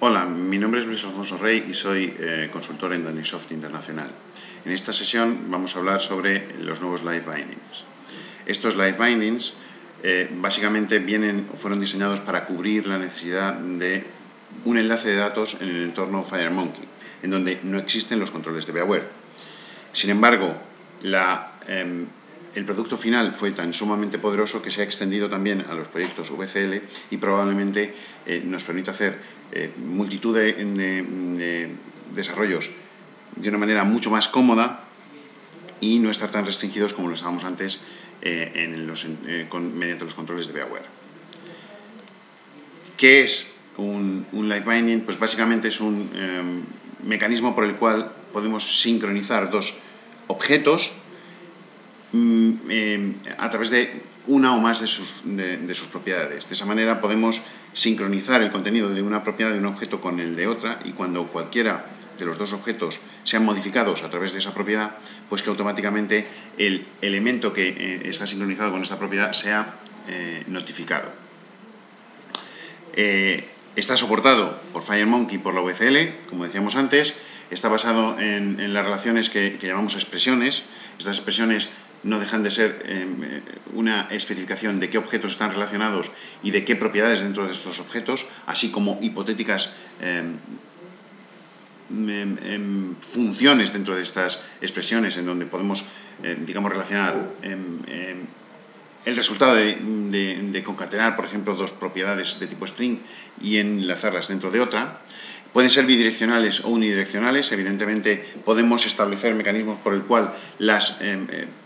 Hola, mi nombre es Luis Alfonso Rey y soy consultor en Danisoft Internacional. En esta sesión vamos a hablar sobre los nuevos Live Bindings. Estos Live Bindings básicamente fueron diseñados para cubrir la necesidad de un enlace de datos en el entorno FireMonkey, en donde no existen los controles de beaware. Sin embargo, el producto final fue tan sumamente poderoso que se ha extendido también a los proyectos VCL y probablemente nos permite hacer multitud de desarrollos de una manera mucho más cómoda y no estar tan restringidos como lo estábamos antes mediante los controles de beaware. ¿Qué es un Live Binding? Pues básicamente es un mecanismo por el cual podemos sincronizar dos objetos a través de una o más de sus propiedades. De esa manera podemos sincronizar el contenido de una propiedad de un objeto con el de otra, y cuando cualquiera de los dos objetos sean modificados a través de esa propiedad, pues que automáticamente el elemento que está sincronizado con esta propiedad sea notificado. Está soportado por FireMonkey y por la VCL, como decíamos antes. Está basado en las relaciones que llamamos expresiones. Estas expresiones no dejan de ser una especificación de qué objetos están relacionados y de qué propiedades dentro de estos objetos, así como hipotéticas funciones dentro de estas expresiones en donde podemos, relacionar el resultado de concatenar, por ejemplo, dos propiedades de tipo string y enlazarlas dentro de otra. Pueden ser bidireccionales o unidireccionales. Evidentemente podemos establecer mecanismos por el cual las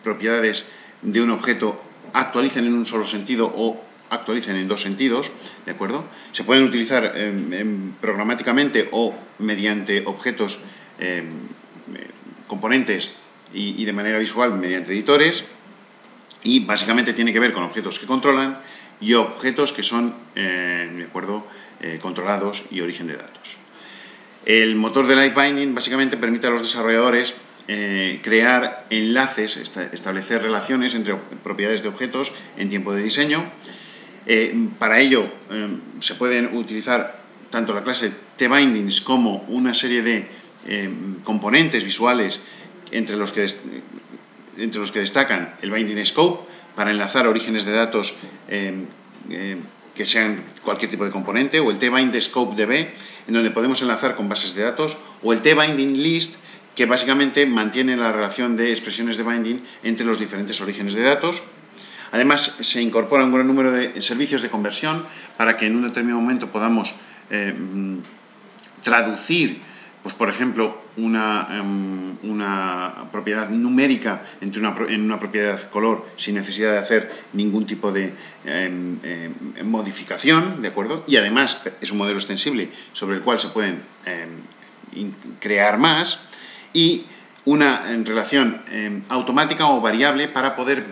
propiedades de un objeto actualicen en un solo sentido o actualicen en dos sentidos, ¿de acuerdo? Se pueden utilizar programáticamente o mediante objetos componentes y de manera visual mediante editores, y básicamente tiene que ver con objetos que controlan y objetos que son controlados y origen de datos. El motor de Live Binding básicamente permite a los desarrolladores crear enlaces, establecer relaciones entre propiedades de objetos en tiempo de diseño. Para ello se pueden utilizar tanto la clase TBindings como una serie de componentes visuales entre los que destacan el Binding Scope para enlazar orígenes de datos que sean cualquier tipo de componente, o el TBinding Scope DB, en donde podemos enlazar con bases de datos, o el TBinding List, que básicamente mantiene la relación de expresiones de binding entre los diferentes orígenes de datos. Además, se incorpora un gran número de servicios de conversión para que en un determinado momento podamos traducir, pues por ejemplo, una propiedad numérica en una propiedad color sin necesidad de hacer ningún tipo de modificación, ¿de acuerdo? Y además es un modelo extensible sobre el cual se pueden crear más, y una relación automática o variable para poder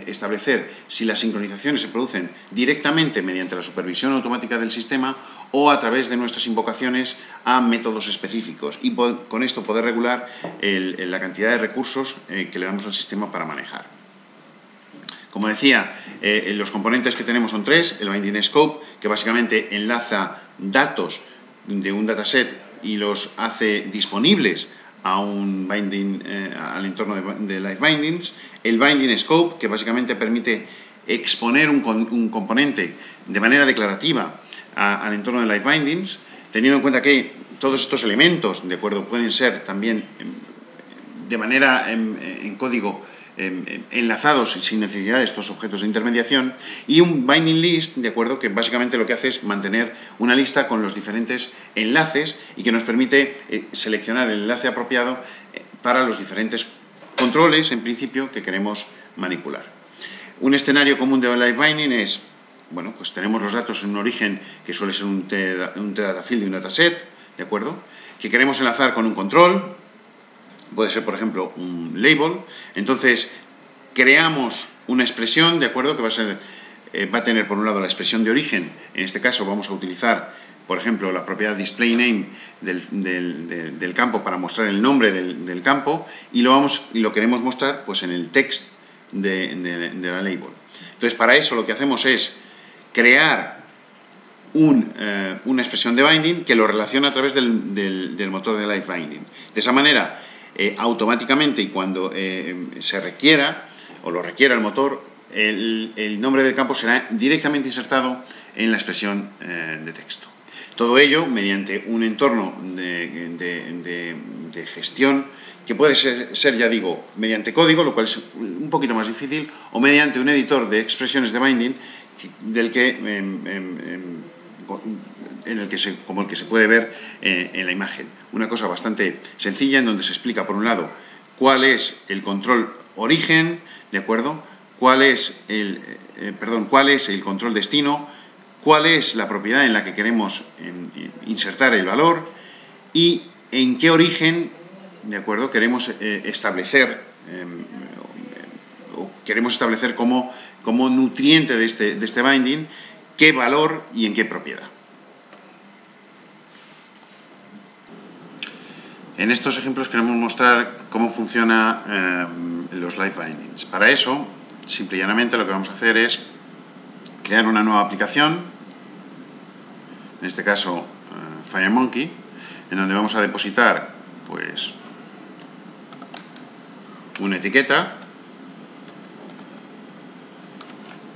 establecer si las sincronizaciones se producen directamente mediante la supervisión automática del sistema o a través de nuestras invocaciones a métodos específicos, y con esto poder regular la cantidad de recursos que le damos al sistema para manejar. Como decía, los componentes que tenemos son tres: el Binding Scope, que básicamente enlaza datos de un dataset y los hace disponibles a un binding, al entorno de Live Bindings; el Binding Scope, que básicamente permite exponer un componente de manera declarativa al entorno de Live Bindings, teniendo en cuenta que todos estos elementos, de acuerdo, pueden ser también de manera en código enlazados sin necesidad de estos objetos de intermediación; y un Binding List, de acuerdo, que básicamente lo que hace es mantener una lista con los diferentes enlaces y que nos permite seleccionar el enlace apropiado para los diferentes controles, en principio, que queremos manipular. Un escenario común de Live Binding es, bueno, pues tenemos los datos en un origen que suele ser un data field de un dataset, ¿de acuerdo?, que queremos enlazar con un control. Puede ser, por ejemplo, un label. Entonces, creamos una expresión, ¿de acuerdo?, que va a tener por un lado la expresión de origen. En este caso vamos a utilizar, por ejemplo, la propiedad displayName del campo para mostrar el nombre del campo, y lo queremos mostrar pues en el text de la label. Entonces, para eso lo que hacemos es crear una expresión de binding que lo relaciona a través del motor de live binding. De esa manera, automáticamente, y cuando se requiera, o lo requiera el motor, el nombre del campo será directamente insertado en la expresión de texto. Todo ello mediante un entorno de gestión que puede ser, ya digo, mediante código, lo cual es un poquito más difícil, o mediante un editor de expresiones de binding como el que se puede ver en la imagen. Una cosa bastante sencilla en donde se explica, por un lado, cuál es el control origen, ¿de acuerdo? Cuál es el control destino, cuál es la propiedad en la que queremos insertar el valor y en qué origen, ¿de acuerdo?, queremos establecer como nutriente de este binding qué valor y en qué propiedad. En estos ejemplos queremos mostrar cómo funcionan los live bindings. Para eso, simple y llanamente, lo que vamos a hacer es crear una nueva aplicación, en este caso FireMonkey, en donde vamos a depositar pues una etiqueta.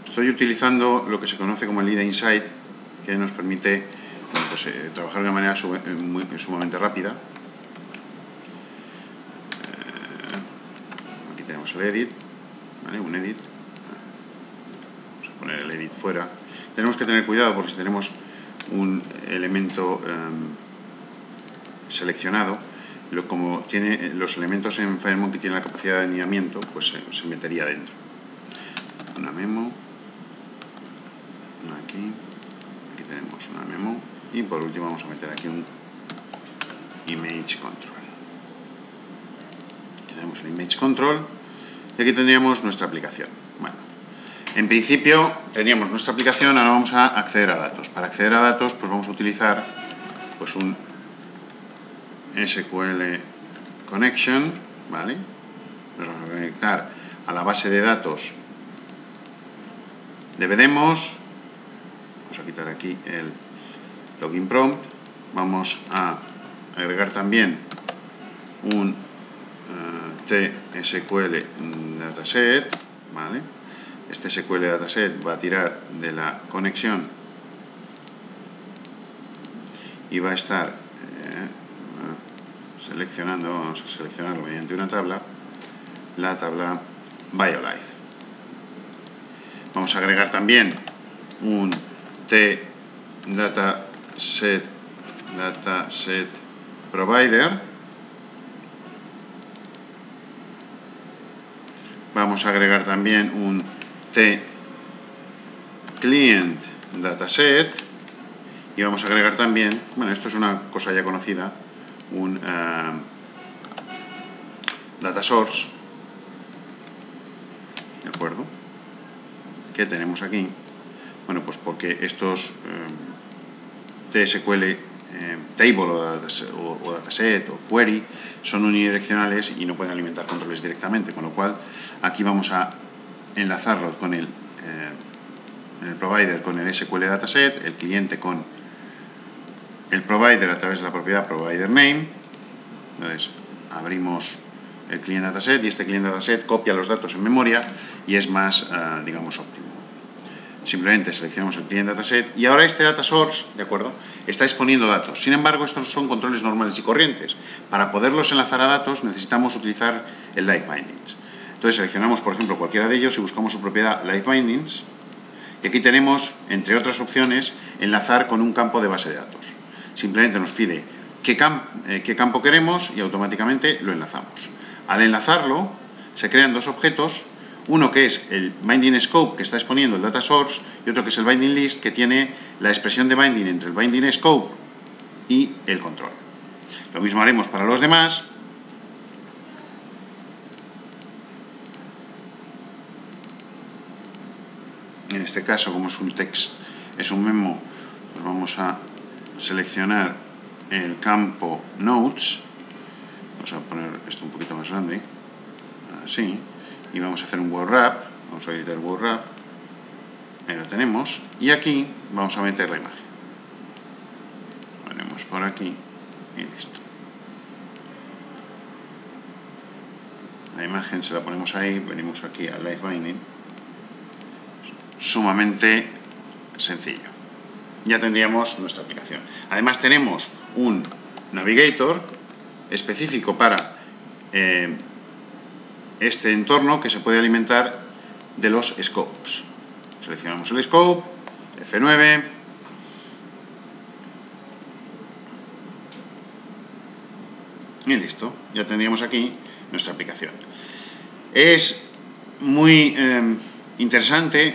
Estoy utilizando lo que se conoce como el IDE Insight, que nos permite trabajar de una manera sumamente rápida. Aquí tenemos el edit, ¿vale? Un edit. Vamos a poner el edit fuera. Tenemos que tener cuidado porque si tenemos un elemento seleccionado, como tiene los elementos en FireMonkey tienen la capacidad de anidamiento, pues se metería dentro. Una memo. Aquí tenemos una memo y por último vamos a meter aquí un image control. Aquí tenemos el image control y aquí tendríamos nuestra aplicación. Bueno, en principio tendríamos nuestra aplicación, ahora vamos a acceder a datos. Para acceder a datos pues vamos a utilizar pues un SQL connection, ¿vale? Nos vamos a conectar a la base de datos de Bedemos. Vamos a quitar aquí el login prompt. Vamos a agregar también un TSQL dataset, ¿vale? Este SQL dataset va a tirar de la conexión y va a estar seleccionando, vamos a seleccionarlo mediante una tabla, la tabla BioLife. Vamos a agregar también un dataset provider. Vamos a agregar también un client dataset y vamos a agregar también, bueno, esto es una cosa ya conocida, un data source, ¿de acuerdo? Que tenemos aquí. Bueno, pues porque estos TSQL table o dataset o query son unidireccionales y no pueden alimentar controles directamente, con lo cual aquí vamos a enlazarlo con el provider con el SQL dataset, el cliente con el provider a través de la propiedad provider name. Entonces abrimos el client dataset y este client dataset copia los datos en memoria y es más, digamos, óptimo. Simplemente seleccionamos el client dataset y ahora este data source, ¿de acuerdo?, está exponiendo datos. Sin embargo, estos son controles normales y corrientes. Para poderlos enlazar a datos necesitamos utilizar el live bindings. Entonces seleccionamos, por ejemplo, cualquiera de ellos y buscamos su propiedad live bindings. Y aquí tenemos, entre otras opciones, enlazar con un campo de base de datos. Simplemente nos pide qué campo queremos y automáticamente lo enlazamos. Al enlazarlo, se crean dos objetos. Uno que es el binding scope que está exponiendo el data source y otro que es el binding list que tiene la expresión de binding entre el binding scope y el control. Lo mismo haremos para los demás. En este caso, como es un text, es un memo, pues vamos a seleccionar el campo notes. Vamos a poner esto un poquito más grande, así. Y vamos a hacer un word wrap, vamos a editar word wrap, ahí lo tenemos, y aquí vamos a meter la imagen. Pues por aquí y listo. La imagen se la ponemos ahí, venimos aquí al Live Binding. Sumamente sencillo. Ya tendríamos nuestra aplicación. Además tenemos un navigator específico para este entorno que se puede alimentar de los scopes. Seleccionamos el scope, F9, y listo. Ya tendríamos aquí nuestra aplicación. Es muy interesante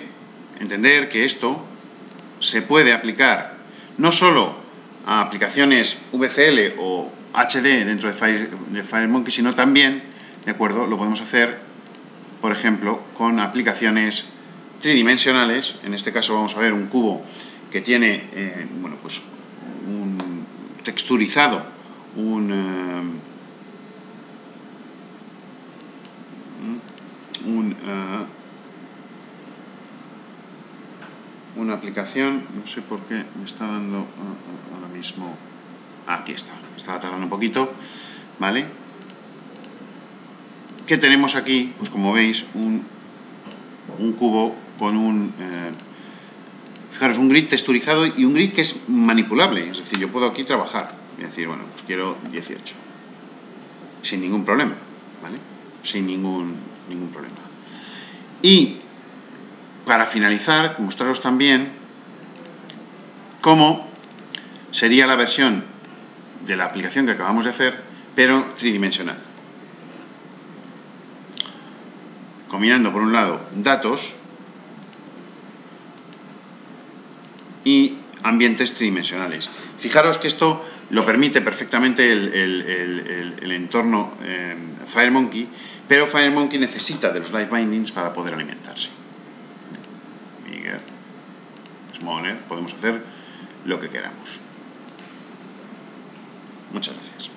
entender que esto se puede aplicar no solo a aplicaciones VCL o HD dentro de FireMonkey, sino también, ¿de acuerdo?, lo podemos hacer, por ejemplo, con aplicaciones tridimensionales. En este caso vamos a ver un cubo que tiene, bueno, pues un texturizado, una aplicación, no sé por qué me está dando ahora mismo, aquí está, estaba tardando un poquito, ¿vale? ¿Qué tenemos aquí? Pues como veis, un cubo con fijaros, un grid texturizado y un grid que es manipulable, es decir, yo puedo aquí trabajar y decir, bueno, pues quiero 18, sin ningún problema, ¿vale? Sin ningún problema. Y para finalizar, mostraros también cómo sería la versión de la aplicación que acabamos de hacer, pero tridimensional. Combinando, por un lado, datos y ambientes tridimensionales. Fijaros que esto lo permite perfectamente el entorno FireMonkey, pero FireMonkey necesita de los Live Bindings para poder alimentarse. Bigger, Smaller, podemos hacer lo que queramos. Muchas gracias.